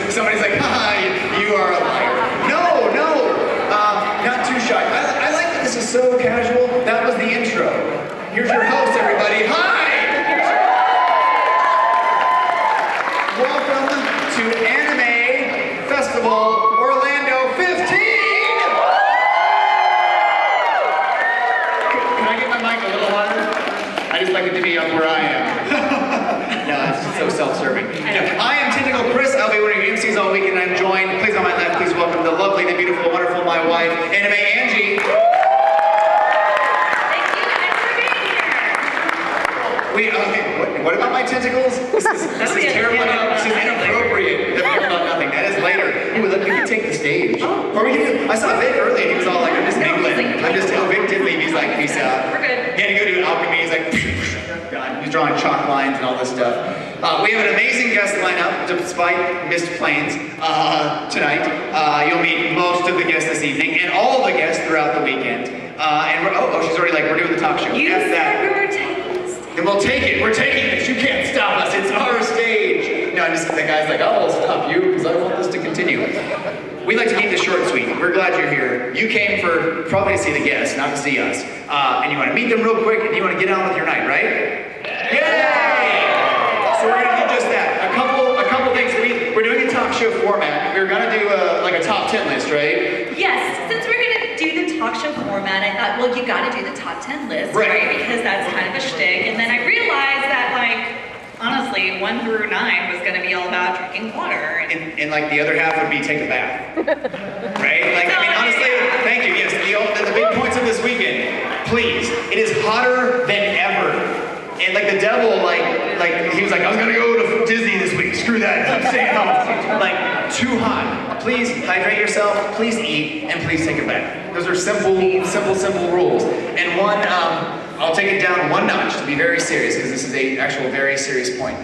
somebody's like, hi, you are a liar. No, not too shy. I like that this is so casual. That was the intro. Here's your host, everybody. Hi! Welcome to Anime Festival Orlando 15! Can I get my mic a little louder? I just like it to be up where I am. No, it's so self-serving. I am Tentacle Chris. I'll be wearing MCs all weekend. I'm joined, please on my left, please welcome the lovely, the beautiful, wonderful, my wife, Anime Angie. Thank you guys for being here. What about my tentacles? This is terrible. This is inappropriate. About nothing. That is later. Ooh, look, we can take the stage. Or we can. I saw Vic earlier. He was all like, I'm just mingling. Vic did leave. He's like, peace out. We're good. He had to go do alchemy. He's like, God, he's drawing chalk lines and all this stuff. We have an amazing guest lineup, despite missed planes tonight. You'll meet most of the guests this evening and all the guests throughout the weekend. She's already like, we're doing the talk show. You said we were taking this. Then we'll take it. We're taking this. You can't stop us. It's our stage. No, the guy's like, I'll stop you because I want this to continue. We like to keep this short and sweet. We're glad you're here. You came for probably to see the guests, not to see us. And you want to meet them real quick and you want to get on with your night, right? Yay! So we're going to do just that. A couple things. We're doing a talk show format. We're going to do like a top 10 list, right? Yes, since we're going to do the talk show format, I thought, well, you got to do the top 10 list, right? Because that's kind of a shtick. And then I realized that, like, honestly, 1 through 9 was going to be all about drinking water. And like the other half would be take a bath. Right? Like, I mean, honestly, thank you. Yes, the big points of this weekend. Please, it is hotter than ever. And like the devil, like he was like, I was gonna go to Disney this week. Screw that. I'm staying home. Like, too hot. Please hydrate yourself. Please eat, and please take a bath. Those are simple rules. And one, I'll take it down one notch to be very serious, because this is a actual very serious point.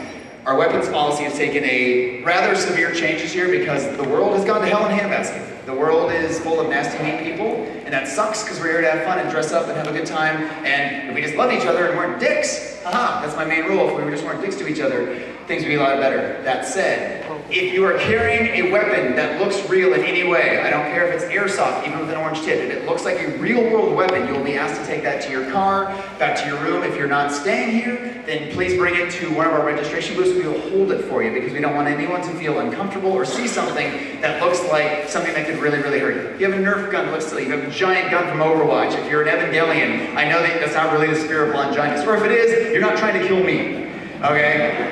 Our weapons policy has taken a rather severe change this year because the world has gone to hell in a handbasket. The world is full of nasty, mean people, and that sucks because we're here to have fun and dress up and have a good time. And if we just loved each other and weren't dicks, that's my main rule. If we just weren't dicks to each other, things would be a lot better. That said, if you are carrying a weapon that looks real in any way, I don't care if it's airsoft, even with an orange tip, if it looks like a real-world weapon, you'll be asked to take that to your car, back to your room. If you're not staying here, then please bring it to one of our registration booths. We will hold it for you because we don't want anyone to feel uncomfortable or see something that looks like something that could really, really hurt you. If you have a Nerf gun, looks silly. You have a giant gun from Overwatch. If you're an Evangelion, I know that that's not really the spirit of Longinus. Or if it is, you're not trying to kill me. Okay?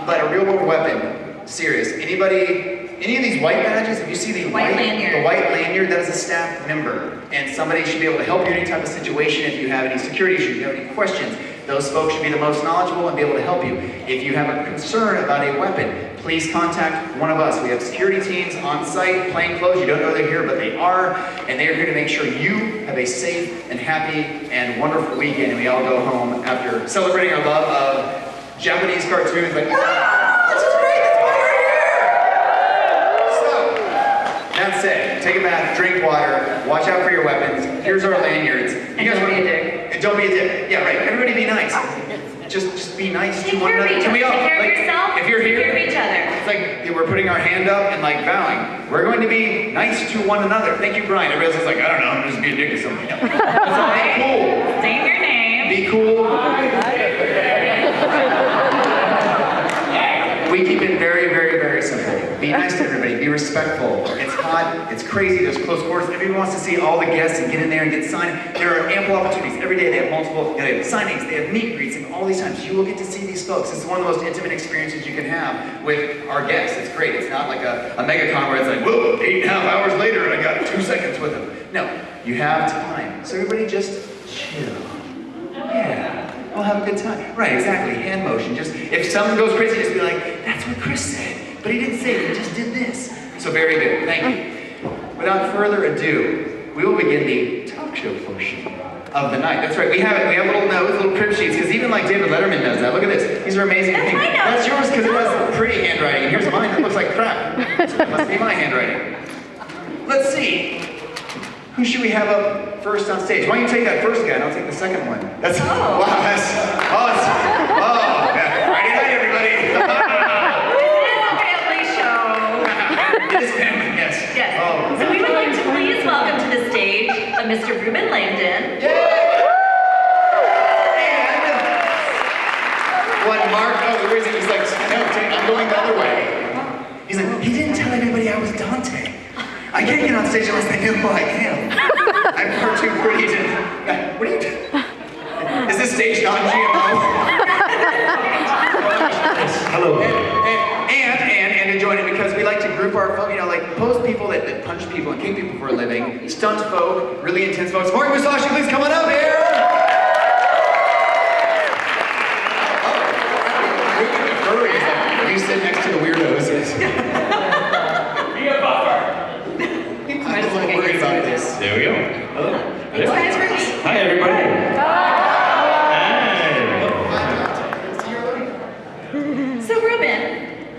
But a real-world weapon. Serious. Any of these white badges, if you see the white lanyard, that is a staff member. And somebody should be able to help you in any type of situation. If you have any security issues, if you have any questions, those folks should be the most knowledgeable and be able to help you. If you have a concern about a weapon, please contact one of us. We have security teams on site, plain clothes. You don't know they're here, but they are. And they are here to make sure you have a safe and happy and wonderful weekend. And we all go home after celebrating our love of Japanese cartoons like, this is great, that's why we're here! So, that said, take a bath, drink water, watch out for your weapons. Here's our lanyards. You guys want to be a dick? Don't be a dick. Yeah, right. Everybody be nice. Just be nice to one another. Take care of yourself, if you're here, take care of each other. It's like we're putting our hand up and like vowing. We're going to be nice to one another. Thank you, Brian. Everybody else is like, I don't know, I'm just be a dick or something. No. That's all right. Cool. Say your name. Be cool. We keep it very, very, very simple. Be nice to everybody. Be respectful. It's hot. It's crazy. There's close quarters. Everyone wants to see all the guests and get in there and get signed. There are ample opportunities. Every day they have multiple they have signings. They have meet and greets. And all these times you will get to see these folks. It's one of the most intimate experiences you can have with our guests. It's great. It's not like a MegaCon where it's like, whoa, 8.5 hours later and I got 2 seconds with them. No, you have time. So everybody just chill. Yeah. We'll have a good time. Right, exactly. Hand motion. Just if something goes crazy, just be like, that's what Chris said. But he didn't say it, he just did this. So very good. Thank you. Without further ado, we will begin the talk show portion of the night. That's right. We have little notes, little crib sheets, because even like David Letterman does that. Look at this. These are amazing. That's my notes. That's yours because it has pretty handwriting. Here's mine. It looks like crap. So it must be my handwriting. Let's see. Who should we have up first on stage? Why don't you take that first guy and I'll take the second one. That's wow, that's awesome. Oh, yeah. Friday night, everybody. This is a family show. Mr. Ruben Langdon. When Mark, the reason he's like, no, I'm going the other way. He's like, he didn't tell anybody I was Dante. I can't get on stage unless they know who I am. I'm far too pretty to. What are you doing? Is this stage non-GMO? Hello. And to join it because we like to group our folk, like pose people that punch people and kick people for a living, stunt folk, really intense folks. Mark Musashi, please come on up here. You sit next to the weirdos. Be a buffer. I'm a little worried about this. There we go. Hello. Hi, everybody. Hi. So, Ruben.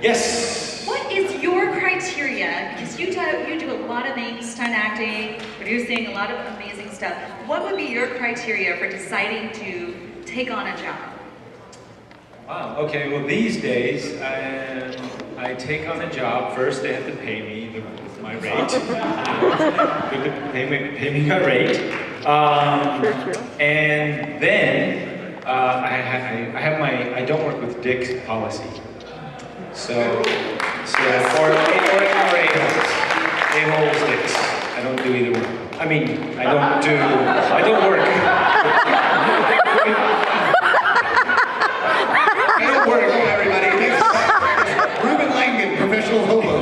Yes. What is your criteria? Because you do a lot of things, stunt acting, producing, a lot of amazing stuff. What would be your criteria for deciding to take on a job? Wow, okay, well these days, I take on a job. First, they have to pay me my rate. pay me my rate. And then, I have my, I don't work with dicks policy. So or a-holes, dicks. I don't do either one. I mean, I don't work. Everybody. Ruben Langdon, professional hobo.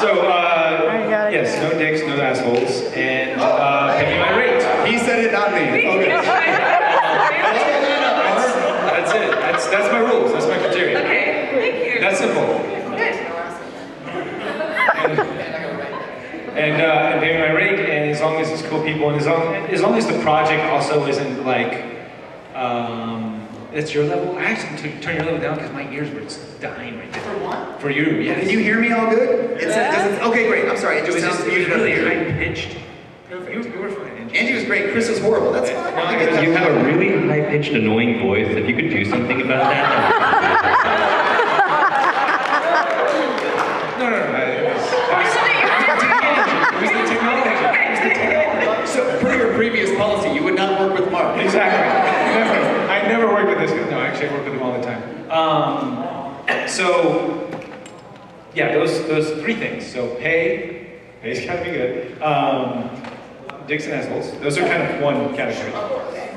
So, yes, no dicks, no assholes, and pay me my rate. He said it, not me. Okay. That's it. That's my rules. That's my criteria. Okay, thank you. That's simple. And pay me my rate, and as long as it's cool people, and as long as the project also isn't like, it's your level. I actually turn your level down because my ears were dying right there. For what? For you, yes. Can you hear me all good? Okay, great. I'm sorry. It was just muted up really here. high-pitched. You were fine, Angie. Angie was great. Chris was horrible. That's fine. No, I get that. You have a really high-pitched, annoying voice. If you could do something about that. No. It was the technology. So, per your previous policy, you would not work with Mark. Exactly. I never worked with this guy. No, actually, I work with him all the time. So, yeah, those three things. So, pay's gotta be good. Dicks and assholes. Those are kind of one category.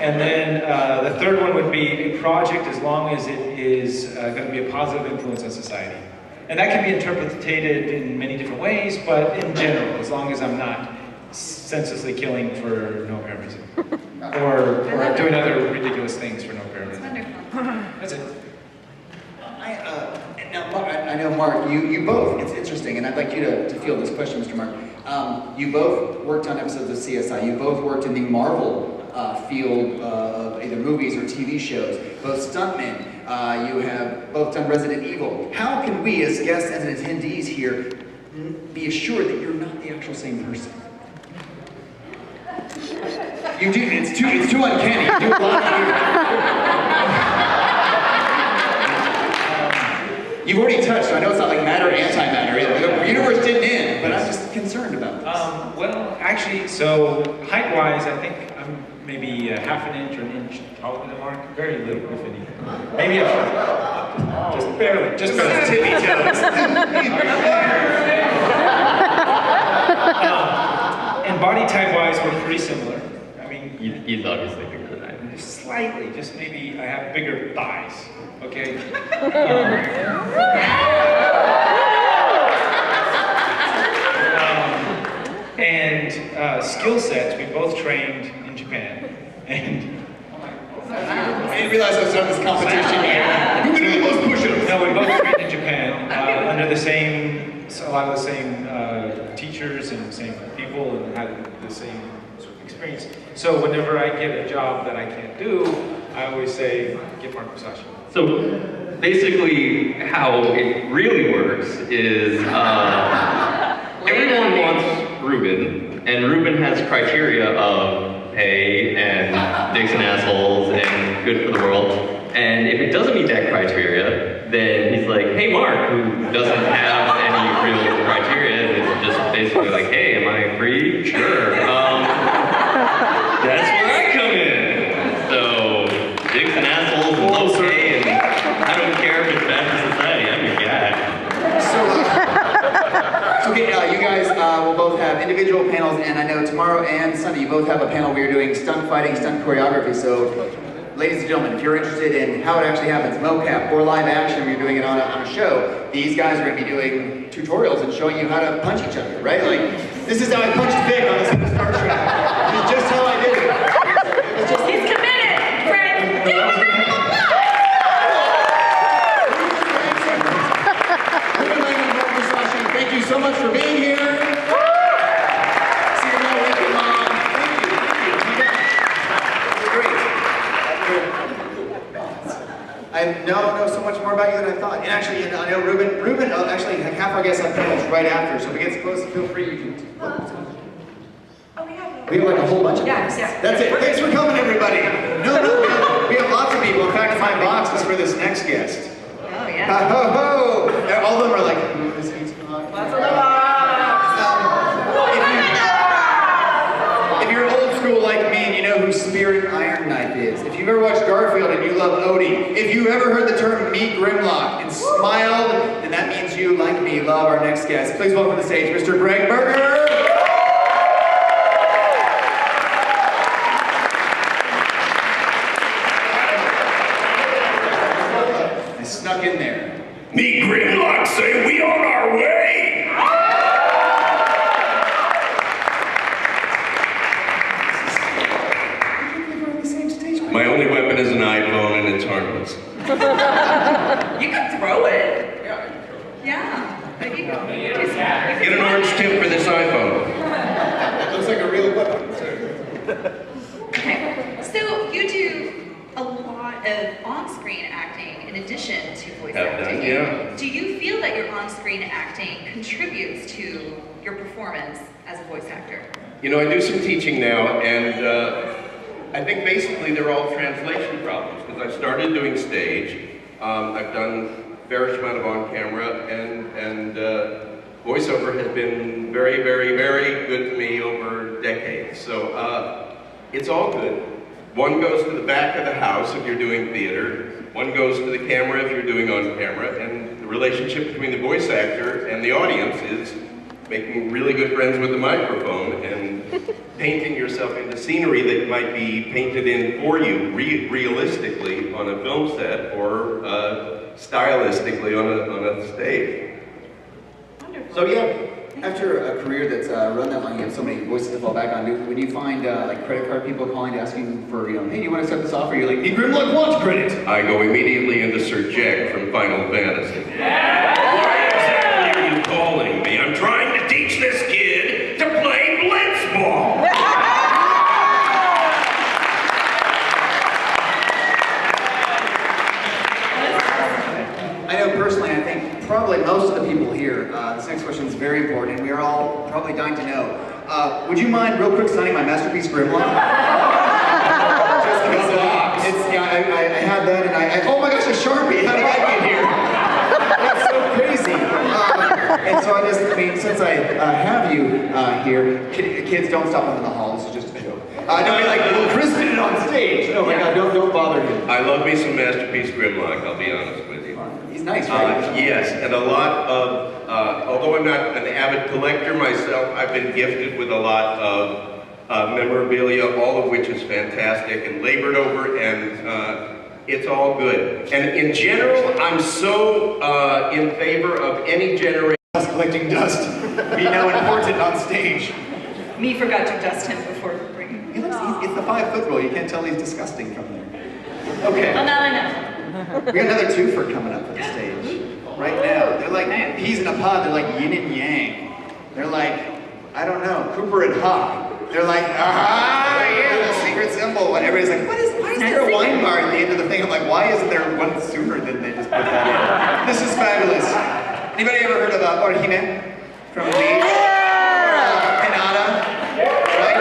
And then the third one would be a project as long as it is going to be a positive influence on society. And that can be interpreted in many different ways, but in general, as long as I'm not senselessly killing for no apparent reason. Or doing other ridiculous things for no apparent reason. Wonderful. That's it. Now, Mark, I know, Mark, you both, it's interesting, and I'd like you to field this question, Mr. Mark. You both worked on episodes of CSI. You both worked in the Marvel field of either movies or TV shows. Both stuntmen. You have both done Resident Evil. How can we, as guests and attendees here, be assured that you're not the actual same person? You do. It's too uncanny. You do a lot You've already touched, so I know it's not like matter or antimatter. The universe didn't end, but I'm just concerned about this. Well, actually, so height-wise, I think I'm maybe half an inch or an inch taller than Mark. Very little, if any. Maybe a foot. Just barely. Just barely. Tippy toes. And body type-wise, we're pretty similar. I mean, He's obviously bigger than I am. slightly. Just maybe I have bigger thighs. Okay. And skill sets, we both trained in Japan. And I didn't realize I was on this competition here. Who can do the most push-ups? no, we both trained in Japan under a lot of the same teachers and the same people and had the same sort of experience. So whenever I get a job that I can't do, I always say, get Mark Musashi. So basically, how it really works is everyone wants Ruben, and Ruben has criteria of pay and dicks and assholes and good for the world. And if it doesn't meet that criteria, then he's like, hey Mark, who doesn't have any real criteria, and it's just basically like, hey, am I free? Sure. That's where I come in. So, dicks and assholes and low pay, and I don't care if it's bad for society. I'm your guy. So okay, you guys will both have individual panels, and I know tomorrow and Sunday you both have a panel where you're doing stunt fighting, stunt choreography. So, ladies and gentlemen, if you're interested in how it actually happens, mocap or live action, where you're doing it on a show, these guys are going to be doing tutorials and showing you how to punch each other, right? Like, this is how I punched Vic on the set of Star Trek. This is just how I did it. He's committed, Fred. Do it. Thank you so much for being here. See you next week, Mom. Thank you. Great. I now know so much more about you than I thought. And actually, I know Ruben, actually, half our guests have panels right after, so if it gets close, feel free, you can. We have like a whole bunch of Yeah. That's it. Thanks for coming, everybody. No, we have lots of people. In fact, my box is for this next guest. Oh, yeah. Ho, ho. All of them are like, who is he? What's in the box? If you're old school like me and you know who Spirit Iron Knife is, if you've ever watched Garfield and you love Odie, if you ever heard the term meet Grimlock and smiled, then that means you, like me, love our next guest. Please welcome to the stage, Mr. Greg Berger. I snuck in there. Me Grimlock say we on our way! My only weapon is an iPhone and it's harmless. You can throw it. Yeah. But you can do some. Get an orange tip for this iPhone. That looks like a real weapon. Okay. So you do a lot of on-screen acting in addition to voice Have acting. done, yeah. Do you feel that your on-screen acting contributes to your performance as a voice actor? You know, I do some teaching now, and I think basically they're all translation problems, because I've started doing stage. I've done a fair amount of on-camera, and voiceover has been very, very, very good to me over decades. So it's all good. One goes to the back of the house if you're doing theater. One goes to the camera if you're doing on camera. And the relationship between the voice actor and the audience is making really good friends with the microphone and painting yourself into scenery that might be painted in for you realistically on a film set or stylistically on a stage. Wonderful. So yeah, after a career that's run that long, you have so many voices to fall back on. When you find like credit card people calling to asking for, hey, do you want to set this off? Or you're like, me Grimlock wants credit. I go immediately into Sir Jack from Final Fantasy. Why exactly are you calling me? I'm trying to teach this kid to play blitzball. I know personally, I think probably most of the people here, this next question is very important, and we are all probably dying to know. Would you mind real quick signing my masterpiece Grimlock? Just because it's, yeah, I had that, and oh my gosh, a Sharpie, how did I get here? That's so crazy. And so I mean, since I have you here, kids don't stop them in the hall, this is just a joke. Don't be like, well, Chris did it on stage. Oh my God, don't bother him. I love me some Masterpiece Grimlock, I'll be honest with you. He's nice, right? Yes, and a lot of, although I'm not an avid collector myself, I've been gifted with a lot of memorabilia, all of which is fantastic and labored over, and it's all good. And in general, I'm so in favor of any generation. Collecting dust. Be now important on stage. Me forgot to dust him before bringing. It's the 5 foot rule. You can't tell he's disgusting from there. Okay. Well, now I know. We got another twofer coming up on the stage. Right now. They're like peas in a pod. They're like yin and yang. They're like, I don't know, Cooper and Hawk. They're like, yeah, the secret symbol. And everybody's like, why is there a wine bar at the end of the thing? I'm like, why isn't there one sooner than they just put that in? This is fabulous. Anybody ever heard of Orihime from Leeds? Hinata? Right?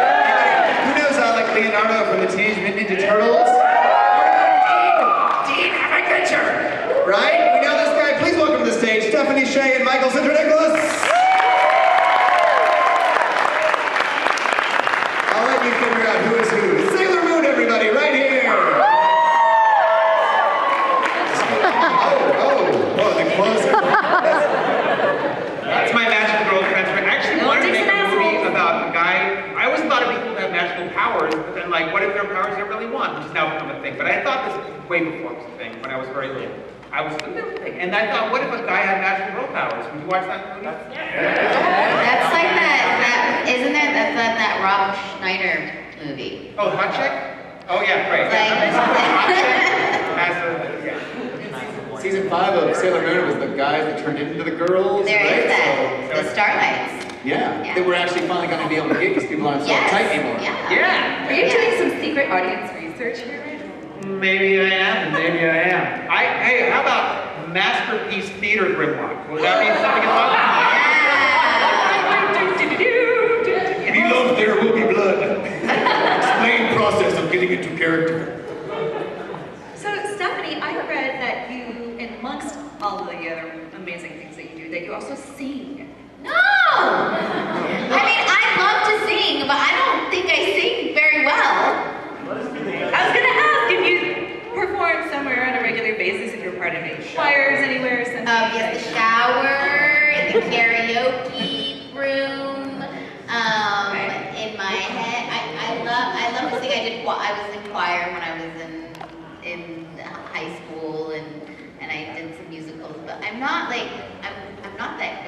Who knows like Leonardo from the Teenage Mutant Ninja Turtles? Dean, have a picture! Right? We know this guy. Please welcome to the stage, Stephanie Shea and Michael Sinter-Nicholas. I'll let you figure out who what if their powers don't really want, which is now become a thing. But I thought this way before it was a thing, when I was very little. I was the middle thing. And I thought, what if a guy had magical girl powers? Would you watch that movie? That's like that isn't there, that's that Rob Schneider movie. Oh, Hot Chick? Oh yeah, right. Season 5 of Sailor Moon was the guys that turned into the girls, There right? is that, the Starlights. Yeah, Yeah. that we're actually finally going to be able to get because people aren't so Yes, tight anymore. yeah. Are you doing some secret audience research here right now? Maybe I am, maybe I am. Hey, how about Masterpiece Theater Grimlock? Would that mean something about Beloved, there will be blood. Explain process of getting into character. So, Stephanie, I read that you, amongst all the other amazing things that you do, that you also sing. No! I mean, I love to sing, but I don't think I sing very well. I was gonna ask if you perform somewhere on a regular basis, if you're part of any choirs anywhere. Yes, the shower, the karaoke room, in my head. I love to sing. I was in choir when I was in high school, and I did some musicals. But I'm not like I'm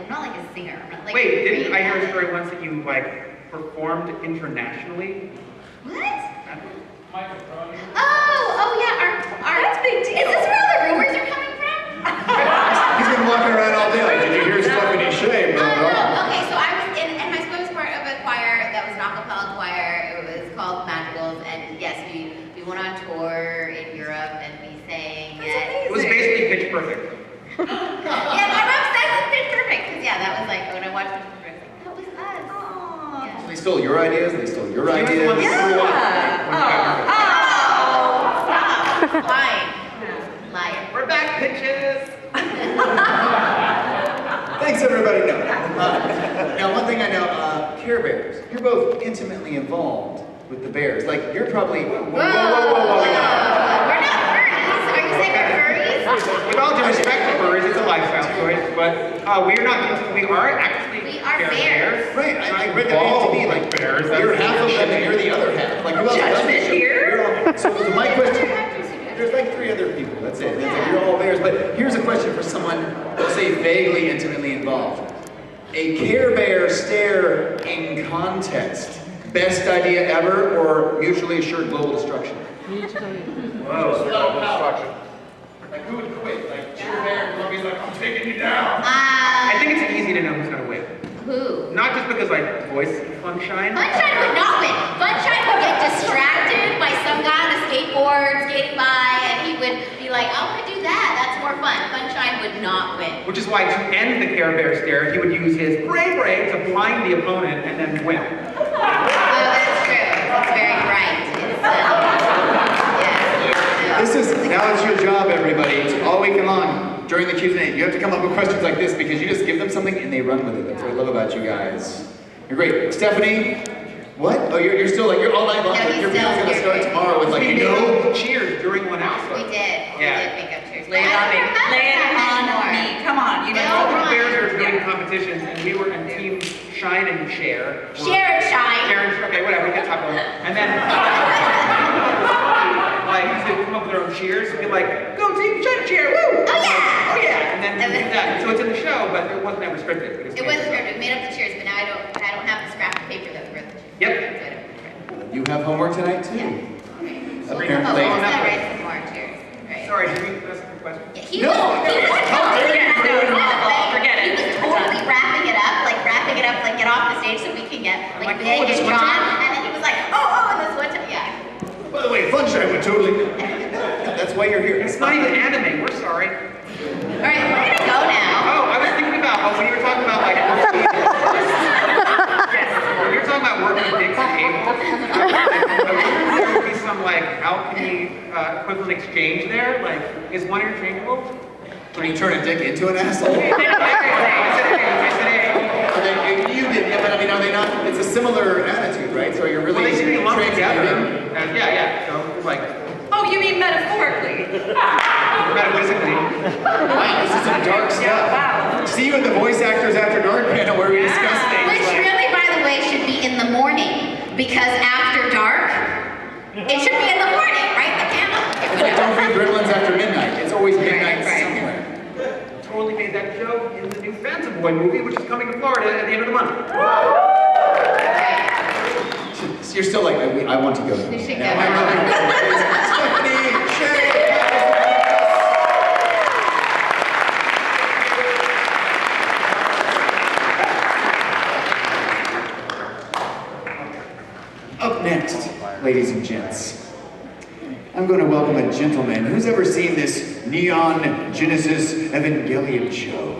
not like a singer. I'm not like. Wait, didn't I hear a story once that you like performed internationally? What? Oh yeah, our That's big deal. Is this where all the rumors are coming from? He's been walking around all day like, did you hear Stephanie Shea? Blah, blah, blah. No. Okay, so I was in high school. I was part of a choir that was an a cappella choir. It was called Madrigals, and yes, we went on tour in Europe and we sang. It was basically Pitch Perfect. Yeah, my mom says it's Pitch Perfect because that was like when I watched Pitch Perfect. That was us. Yeah. They stole your ideas, they stole your She was the ideas. one that threw up. Stop. Lying. Liar. We're back, pitches. Thanks, everybody. No. Now, one thing I know, Care Bears, you're both intimately involved with the bears. Like, you're probably... Whoa. We're not furries. Are you saying we're furries? With all due respect to furries, it's a lifestyle choice, but we are actually We are Care bears. Right, I read that to be like bears. You're half of them and you're the other half. Like, who else does Judgment this? here? So my question, there's like 3 other people, that's it. It's like you're all bears, but here's a question for someone, let's say, vaguely intimately involved. A Care Bear stare in contest. Best idea ever or mutually assured global destruction? Whoa. Global destruction. Like, who would quit? Like, Care Bear and Columbia's like, I'm taking you down. I think it's easy to know who's gonna win. Who? Not just because, like, voice funshine. Funshine would not win. Funshine would get distracted by some guy on a skateboard skating by, and he would be like, I want to do that. That's more fun. Funshine would not win. Which is why, to end the Care Bear stare, he would use his bray to blind the opponent and then win. Oh, that's true. That's very right. Now it's your job, everybody. It's all week long during the Q&A. You have to come up with questions like this because you just give them something and they run with it. That's what I love about you guys. You're great. Stephanie, what? Oh, you're still like, you're all night long. No, he's Your still meal's gonna here. start tomorrow with like, We you know. made cheers during one episode. We did. We did make up cheers. Lay it on me. Lay it on me. Come on, you Lay know. it on. The Bears were doing competitions and we were in team Shine and Share. Share and shine. Okay, whatever, we can talk about it. And then, like, to come up with their own cheers, be like, go team Shine and Share, woo! Oh yeah! Oh yeah! And then we did that. So it's in the show, but it wasn't ever scripted. We just It made wasn't up. scripted. We made up the cheers, but now I don't have the scrap of paper that we wrote the cheers. Yep. So I don't remember. You have homework tonight too. So we'll Apparently. write some more cheers. Right. Sorry, did we ask a question? Yeah, he No. was Forget it. He was totally wrapping it up, like get off the stage so we can get like Like, Big oh, this and one John, time? and then he was like, oh, this one time, yeah. By the way, Funshine would totally. That's why you're here. It's not even anime, we're sorry. All right, we're gonna go now. Oh, I was thinking about, when you were talking about like, when you were talking about working with dicks and able, there would be some like alchemy equivalent exchange there. Like, is one interchangeable? Can you turn a dick into an asshole? I said A. You did, yeah, but I mean, are they not? It's a similar attitude, right? So you're really Well, they seem to be lumped together. transmuting. Yeah. So, like, Oh, you mean metaphorically? metaphysically. Wow, this is some dark stuff. Wow. See you in the Voice Actors After Dark panel where we discuss things Which like. really, by the way, should be in the morning because after dark It should be in the morning, right? The camel. Don't feed gremlins after midnight. It's always midnight Right. somewhere. Totally made that joke in the new Phantom Boy movie, which is coming to Florida at the end of the month. You're still like, I want to go. We should Now, go. Stephanie, Shay. Up next, ladies and gents, I'm going to welcome a gentleman who's ever seen this Neon Genesis Evangelion show.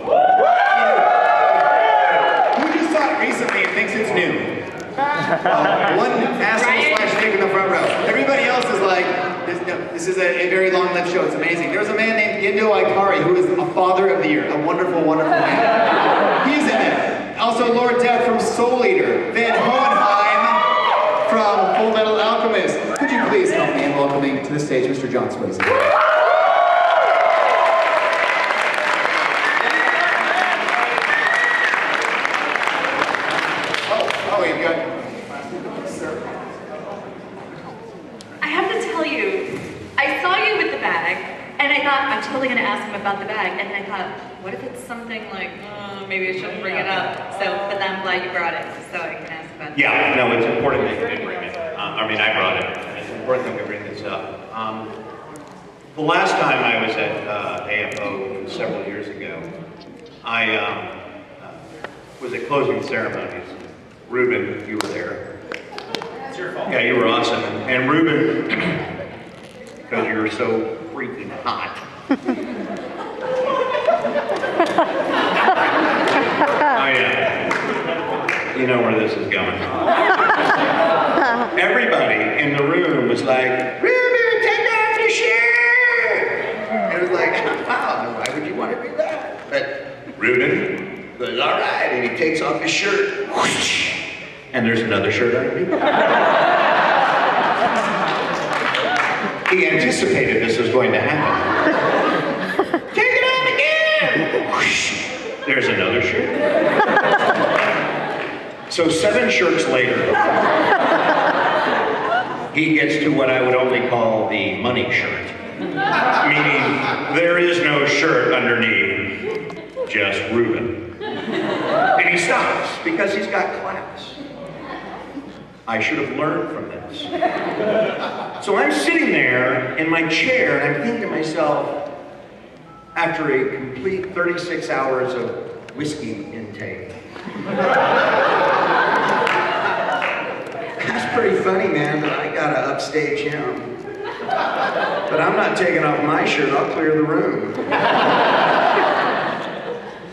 Who just saw it recently and thinks it's new? One asshole slash dick in the front row. Everybody else is like, this is a very long-lived show. It's amazing. There's a man named Gendo Ikari who is a father of the year. A wonderful, wonderful man. He's in it. Also Lord Death from Soul Eater. Van Hohenheim from Full Metal Alchemist. Could you please help me in welcoming to the stage Mr. John Swayze? Oh, you've got... I have to tell you, I saw you with the bag, and I thought, I'm totally going to ask him about the bag, and I thought, what if it's something like, maybe I shouldn't bring it up. So, but then I'm glad you brought it, so I can ask about it. Yeah, no, it's important that you did bring it. I brought it. It's important that we bring this up. The last time I was at AFO several years ago, I was at closing ceremonies. Ruben, you were there. It's your fault. Yeah, you were awesome. And Ruben, because you were so freaking hot. You know where this is going. Everybody in the room was like, Ruben, take off your shirt! And it was like, wow, why would you want to do that? But Ruben goes, all right, and he takes off his shirt. Whoosh, and there's another shirt underneath. He anticipated this was going to happen. Take it off again! Whoosh, there's another shirt. So 7 shirts later, he gets to what I would only call the money shirt. Meaning, there is no shirt underneath, just Ruben. And he stops because he's got class. I should have learned from this. So I'm sitting there in my chair and I'm thinking to myself, after a complete 36 hours of whiskey intake, that's pretty funny, man, that I gotta upstage him. But I'm not taking off my shirt, I'll clear the room.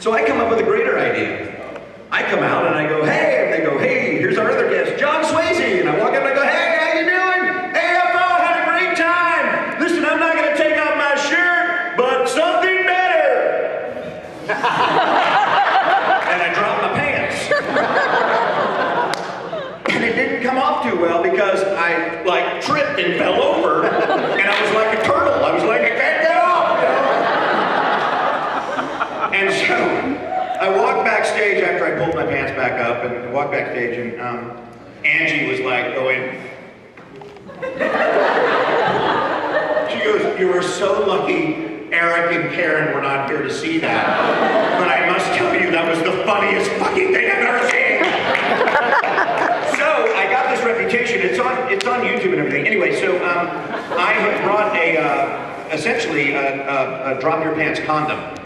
So I come up with a greater idea. I come out and I go, hey, and they go, hey, here's our other guest, John Swayze. And I walk up and I go, hey, how you doing? Hey, AFO, had a great time. Listen, I'm not gonna take off my shirt, but something better. And I dropped my pants. And it didn't come off too well because I like tripped and fell over and I was like a turtle. I was like, I can't get off, you know? And so I walked backstage after I pulled my pants back up and walked backstage and Angie was like going, she goes, you are so lucky Eric and Karen were not here to see that. But I must tell you, that was the funniest fucking thing I've ever seen. So I got this reputation. It's on YouTube and everything. Anyway, so I have brought essentially a drop your pants condom.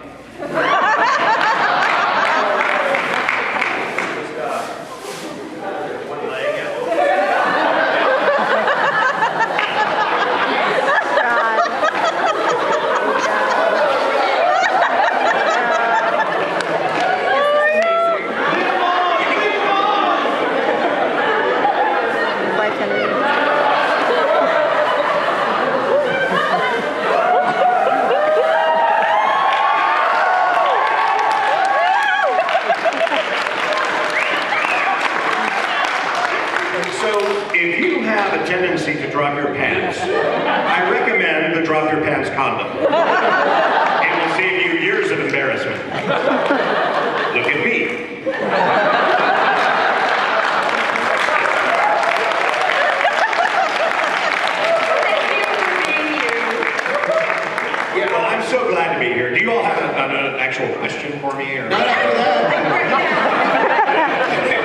Tendency to drop your pants, I recommend the drop your pants condom. It will save you years of embarrassment. Look at me.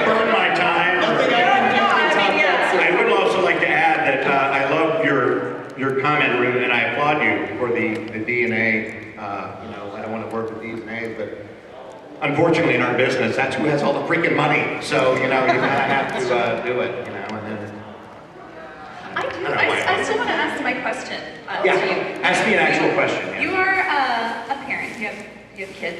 Burn my time. I would also like to add that I love your comment, Ruben, and I applaud you for the DNA. I don't want to work with D's and A's, but unfortunately in our business, that's who has all the freaking money. So, you kind of have to do it, and then... I still want to ask my question to you. Ask me an actual question. Yeah. You are a parent, you have kids.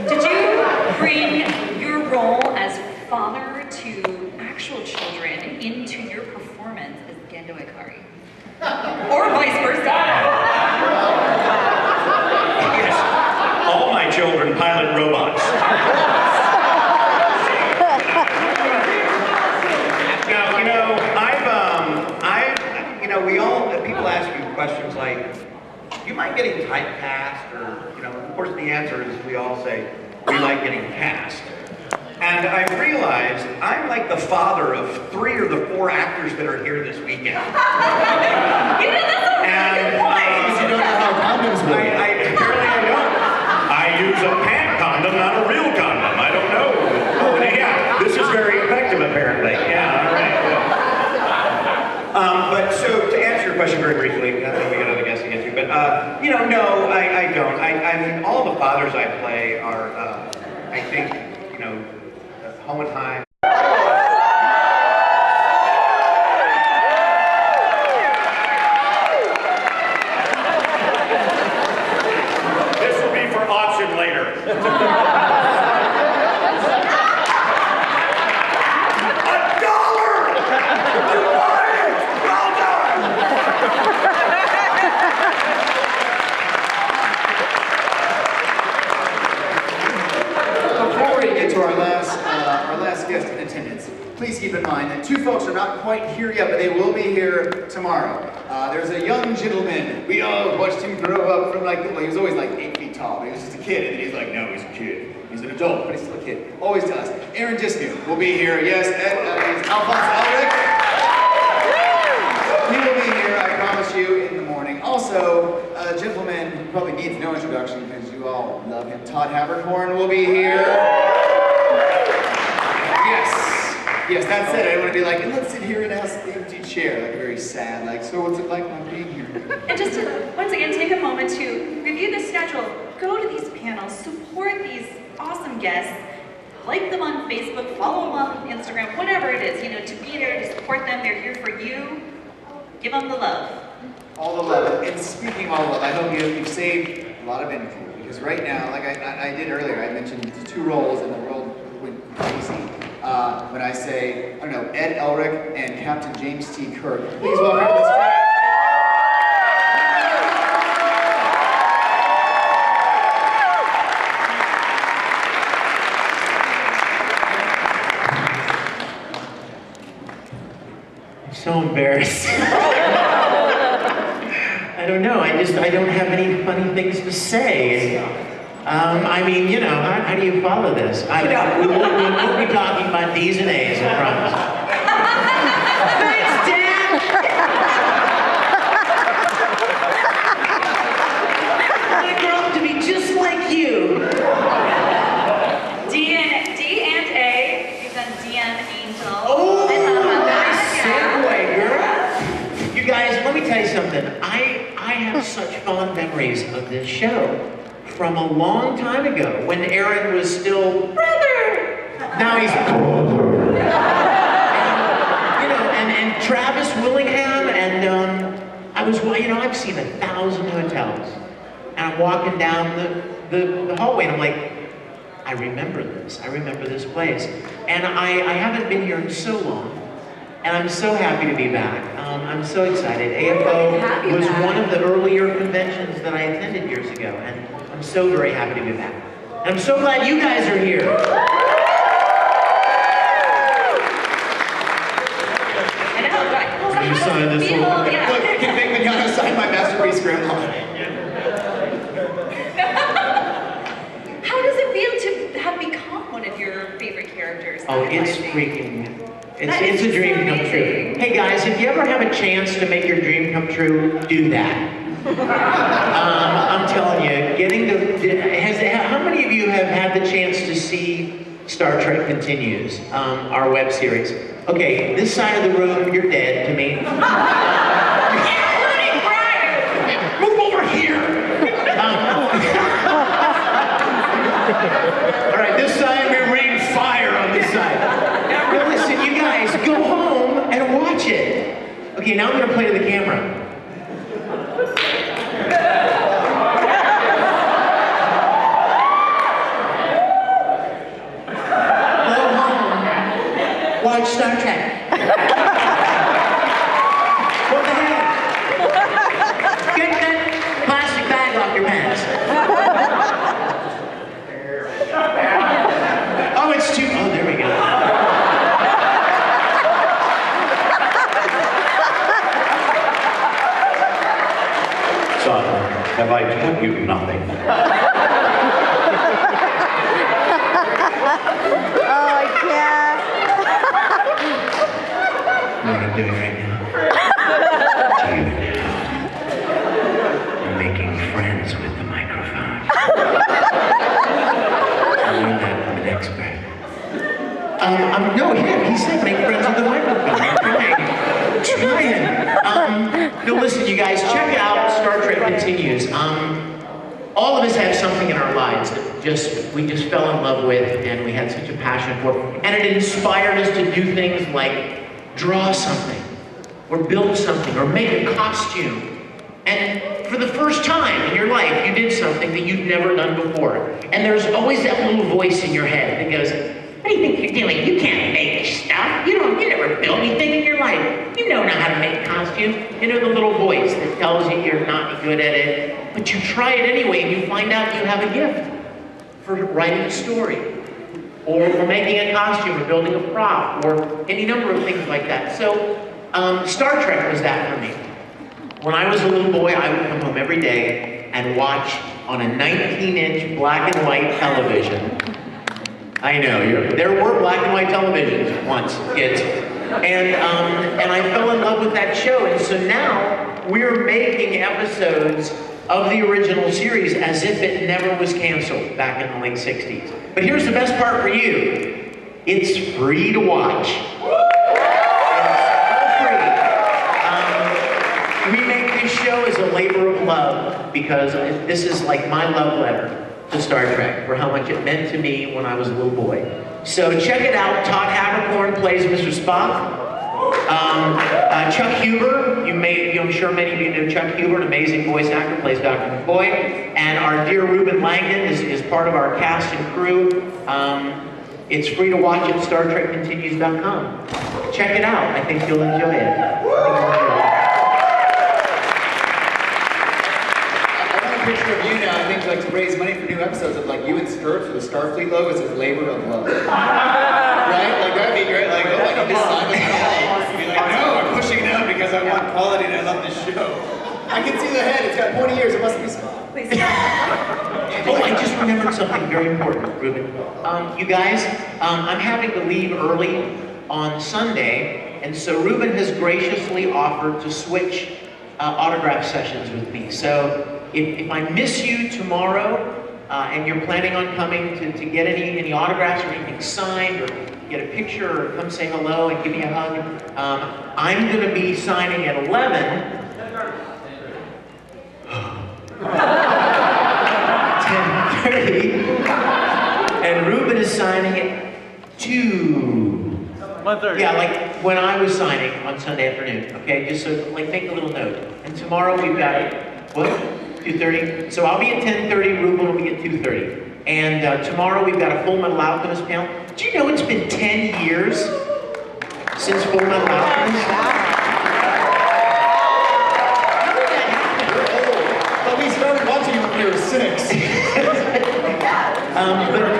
Did you bring your role as father to actual children into your performance as Gendo Ikari? Or vice versa? Yes. All my children pilot robots. People ask you questions like, do you mind getting typecast? Or, of course the answer is we all say, we like getting cast. And I realized I'm like the father of 3 or the 4 actors that are here this weekend. That's a really good point. You don't know how condoms work. Apparently I don't. I use a pant condom, not a real condom. I don't know. Oh, yeah, this is very effective apparently. Yeah, all right. But so to answer your question very briefly, I know we got other guests to get to, but no, I don't. I mean, all the fathers I play are, I think, Hohenheim. This will be for auction later. Before we get to our last guest in attendance, please keep in mind that 2 folks are not quite here yet, but they will be here tomorrow. There's a young gentleman. We all watched him grow up from he was always 8 feet tall, but he was just a kid, and then he's like, no, he's a kid. He's an adult, but he's still a kid. Always tell us. Aaron Diskin will be here. Yes, he's Alphonse Elric. He will be here, I promise you, in the morning. Also, a gentleman who probably needs no introduction because you all love him. Todd Havercorn will be here. Yes, that said, I don't want to be like, let's sit here and ask the empty chair, very sad, so what's it like not being here? And just to, once again, take a moment to review the schedule, go to these panels, support these awesome guests, like them on Facebook, follow them on Instagram, whatever it is, to be there to support them, they're here for you, give them the love. All the love, and speaking of all the love, I hope you've saved a lot of energy, because right now, like I did earlier, I mentioned the 2 roles in the world with crazy. When I say, Ed Elric and Captain James T. Kirk, please welcome to this track. I'm so embarrassed. I don't know, I don't have any funny things to say. How do you follow this? We won't be talking about D's and A's, I promise. Thanks, Dan! I grew up to be just like you. D and A, you've done DM Angel. Oh, I thought about nice that. segue, girl. You guys, let me tell you something. I have such fond memories of this show. From a long time ago, when Aaron was still brother. Now he's brother. And Travis Willingham, and I've seen 1,000 hotels, and I'm walking down the hallway, and I'm like, I remember this place, and I haven't been here in so long, and I'm so happy to be back. I'm so excited. AFO was one of the earlier conventions that I attended years ago, and I'm so very happy to be back. And I'm so glad you guys are here. I know, right? Well, You signed this one. Look, can make Mignano sign my masterpiece grandma. How does it feel to have become one of your favorite characters? Oh, it's it's a dream come true. Hey guys, if you ever have a chance to make your dream come true, do that. I'm telling you, how many of you have had the chance to see Star Trek Continues, our web series? Okay, this side of the room, you're dead to me. Including Brian! Move over here! All right, this side, we rain fire on this side. Now listen, you guys, go home and watch it. Okay, now I'm gonna play to the camera. Watch Star Trek. What the hell? Get that plastic bag off your pants. Oh, it's too. Oh, there we go. Son, have I taught you nothing? Oh, I can't. You know what I'm doing right now? I'm making friends with the microphone. I learned that from an expert. No, yeah, he said make friends with the microphone. I'm trying. No, listen, you guys, check out Star Trek Continues. All of us have something in our lives that we just fell in love with, and we had such a passion for, and it inspired us to do things like draw something, or build something, or make a costume. And for the first time in your life, you did something that you'd never done before. And there's always that little voice in your head that goes, what do you think you're doing? You can't make stuff. You never built anything in your life. You don't know how to make costumes. You know the little voice that tells you you're not good at it, but you try it anyway, and you find out you have a gift for writing a story, or for making a costume, or building a prop, or any number of things like that. So Star Trek was that for me. When I was a little boy, I would come home every day and watch on a 19-inch black and white television. I know, there were black and white televisions once, kids. And I fell in love with that show. And so now we're making episodes of the original series as if it never was canceled back in the late 60s. But here's the best part for you. It's free to watch. We make this show as a labor of love because this is like my love letter to Star Trek for how much it meant to me when I was a little boy. So check it out. Todd Havercorn plays Mr. Spock. Chuck Huber, I'm sure many of you know Chuck Huber, an amazing voice actor, plays Dr. McCoy. And our dear Reuben Langdon is part of our cast and crew. It's free to watch at StarTrekContinues.com. Check it out. I think you'll enjoy it. Picture of you now, I think, like to raise money for new episodes of like you in skirts with a Starfleet logo. It says labor of love. Right? Like that'd be great. Like, oh, I need to sign with the be like, no, I'm pushing it out because I want quality and I love this show. I can see the head, it's got pointy ears, it must be small. Oh, I just remembered something very important, Reuben. You guys, I'm having to leave early on Sunday, and so Reuben has graciously offered to switch autograph sessions with me. So if I miss you tomorrow, and you're planning on coming to get any autographs or anything signed, or get a picture, or come say hello and give me a hug, I'm going to be signing at 11. 10:30, and Reuben is signing at 2. 1:30. Yeah, like when I was signing on Sunday afternoon. Okay, just so like make a little note. And tomorrow we've got what? 2:30. So I'll be at 10:30. Reuben will be at 2:30. And tomorrow we've got a Full Metal Alchemist panel. Do you know it's been 10 years since Full Metal Alchemist? But we started watching it when you were 6. But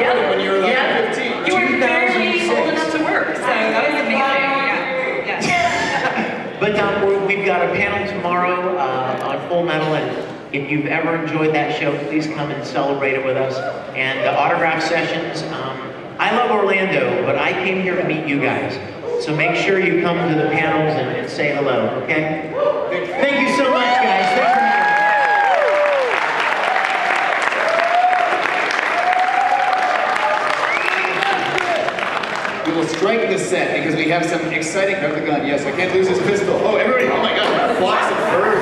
yeah, when you were like 15. You were barely old enough to work, so that was amazing. Yeah. But we've got a panel tomorrow on Full Metal, and if you've ever enjoyed that show, please come and celebrate it with us. And autograph sessions. I love Orlando, but I came here to meet you guys. So make sure you come to the panels and say hello, okay? Thank you so much, guys. Thanks for having me. have some exciting, grab the gun, yes, I can't lose this pistol. Oh, everybody, oh my God, flocks of birds